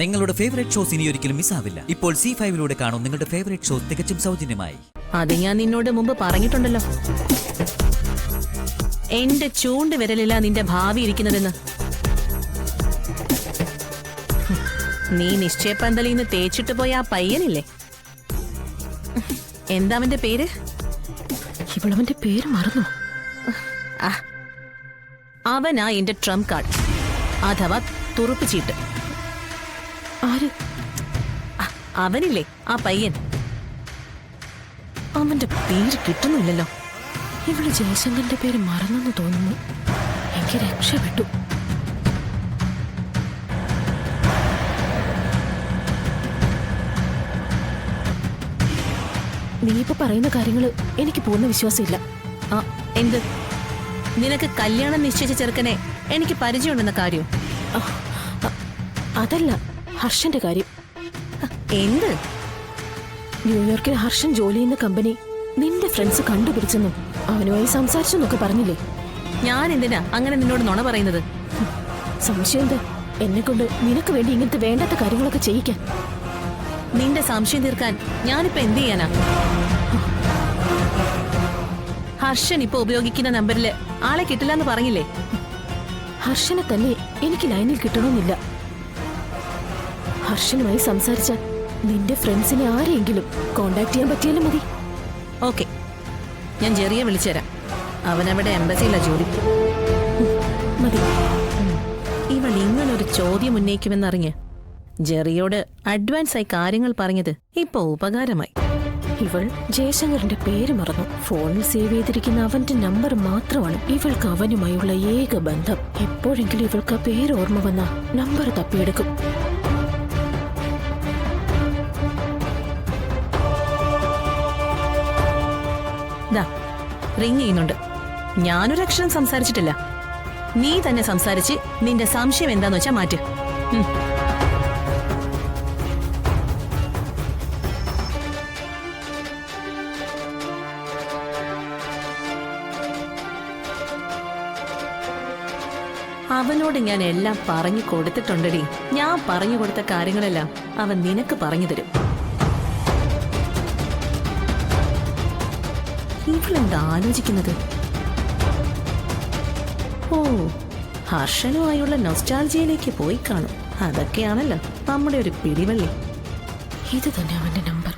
നിങ്ങളുടെ favourite shows ഇനി ഒരിക്കലും മിസ്സാവില്ല. ഇപ്പോൾ C5 കാണും നിങ്ങളുടെ ഫേവറേറ്റ് ഷോസ് തികച്ചും സൗജന്യമായി. അത് ഞാൻ നിന്നോട് മുമ്പ് പറഞ്ഞിട്ടുണ്ടല്ലോ. എന്റെ ചൂണ്ട് വിരലില്ല നിന്റെ ഭാവി ഇരിക്കുന്നതെന്ന്. നീ നിശ്ചയപ്പന്തലിന്ന് തേച്ചിട്ട് പോയ ആ പയ്യനില്ലേ, എന്താ അവന്റെ പേര്? ഇവളവന്റെ പേര് മറന്നു. അവനാ എന്റെ ട്രംപ് കാർഡ്, അഥവാ തുറുപ്പ് ചീട്ട്. ആര്? അവനില്ലേ, ആ പയ്യൻ. അവന്റെ പേര് കിട്ടുന്നില്ലല്ലോ. ഇവള് ജയശങ്കറിന്റെ പേര് മറന്നെന്ന് തോന്നുന്നു. എനിക്ക് രക്ഷപ്പെട്ടു. നീ ഇപ്പൊ പറയുന്ന കാര്യങ്ങള് എനിക്ക് പൂർണ്ണ വിശ്വാസമില്ല. എന്ത്? നിനക്ക് കല്യാണം നിശ്ചയിച്ച ചെറുക്കനെ എനിക്ക് പരിചയമുണ്ടെന്ന കാര്യം? അതല്ല, ഹർഷന്റെ കാര്യം. എന്ത്? ന്യൂയോർക്കിൽ ഹർഷൻ ജോലി ചെയ്യുന്ന കമ്പനി നിന്റെ ഫ്രണ്ട്സ് കണ്ടുപിടിച്ചെന്നും അവനുമായി സംസാരിച്ചെന്നൊക്കെ പറഞ്ഞില്ലേ? ഞാൻ എന്തിനാ അങ്ങനെ നിന്നോട് നുണ പറയുന്നത്? സംശയം എന്താ? എന്നെ കൊണ്ട് നിനക്ക് വേണ്ടി ഇങ്ങനത്തെ വേണ്ടാത്ത കാര്യങ്ങളൊക്കെ ചെയ്യിക്കാൻ. നിന്റെ സംശയം തീർക്കാൻ ഞാനിപ്പോ എന്ത് ചെയ്യാനാ? ഹർഷൻ ഇപ്പൊ ഉപയോഗിക്കുന്ന നമ്പറില് ആളെ കിട്ടില്ല എന്ന് പറഞ്ഞില്ലേ? ഹർഷനെ തന്നെ എനിക്ക് ലൈനിൽ കിട്ടണമെന്നില്ല. ഹർഷനുമായി സംസാരിച്ചാൽ നിന്റെ ഫ്രണ്ട്സിനെ ആരെയെങ്കിലും കോണ്ടാക്ട് ചെയ്യാൻ പറ്റിയാലും മതി. ഓക്കെ, ഞാൻ ജെറിയെ വിളിച്ചുതരാം. അവനവിടെ എംബസിയിലാ ജോലി. മതി. ഇവൾ ഇങ്ങനൊരു ചോദ്യം ഉന്നയിക്കുമെന്നറിഞ്ഞ് ജെറിയോട് അഡ്വാൻസ് ആയി കാര്യങ്ങൾ പറഞ്ഞത് ഇപ്പൊ ഉപകാരമായി. ഇവൾ ജയശങ്കറിന്റെ പേര് മറന്നു. ഫോണിൽ സേവ് ചെയ്തിരിക്കുന്ന അവന്റെ നമ്പർ മാത്രമാണ് ഇവൾക്ക് അവനുമായുള്ള ഏക ബന്ധം. എപ്പോഴെങ്കിലും ഇവൾക്ക് ആ പേര് ഓർമ്മ വന്ന നമ്പർ തപ്പിയെടുക്കും. റിങ് ചെയ്യുന്നുണ്ട്. ഞാനൊരു അക്ഷരം സംസാരിച്ചിട്ടില്ല. നീ തന്നെ സംസാരിച്ച് നിന്റെ സംശയം എന്താന്ന് വെച്ചാ മാറ്റ്. അവനോട് ഞാൻ എല്ലാം പറഞ്ഞു കൊടുത്തിട്ടുണ്ടടി. ഞാൻ പറഞ്ഞു കൊടുത്ത കാര്യങ്ങളെല്ലാം അവൻ നിനക്ക് പറഞ്ഞു തരും. ഇവളെന്താ ആലോചിക്കുന്നത്? ഓ, ഹർഷനുമായുള്ള നൊസ്റ്റാൾജിയയിലേക്ക് പോയി കാണും. അതൊക്കെയാണല്ലോ നമ്മുടെ ഒരു പിടിവള്ളി. ഇത് തന്നെ അവന്റെ നമ്പർ.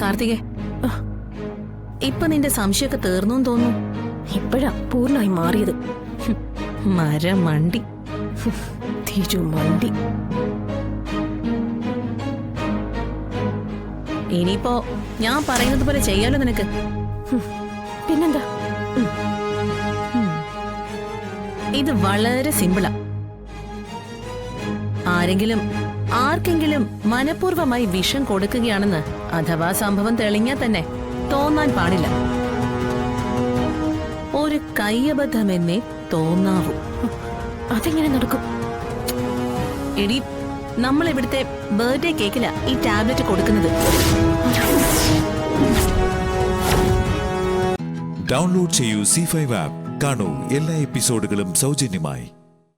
കാർത്തികേ, ഇപ്പൊ നിന്റെ സംശയമൊക്കെ തീർന്നു തോന്നുന്നു. ഇപ്പോഴാ പൂർണ്ണമായി മാറിയത്. മരമണ്ടി, തിരുമണ്ടി. ഇനിയിപ്പോ ഞാൻ പറയുന്നത് പോലെ ചെയ്യാലോ നിനക്ക്. പിന്നെന്താ? ഇത് വളരെ സിമ്പിളാ. ആർക്കെങ്കിലും മനഃപൂർവ്വമായി വിഷം കൊടുക്കുകയാണെന്ന് അഥവാ സംഭവം തെളിഞ്ഞാൽ തന്നെ തോന്നാൻ പാടില്ല. ഒരു കയ്യബദ്ധമെന്നേ തോന്നാവൂ. അതെങ്ങനെ നടക്കും? എടി, നമ്മൾ ഇവിടുത്തെ ബർത്ത്ഡേ കേക്കിലാ ഈ ടാബ്ലറ്റ് കൊടുക്കുന്നത്. ഡൗൺലോഡ് ചെയ്യൂ C5 ആപ്പ്. കാണൂ എല്ലാ എപ്പിസോഡുകളും സൗജന്യമായി.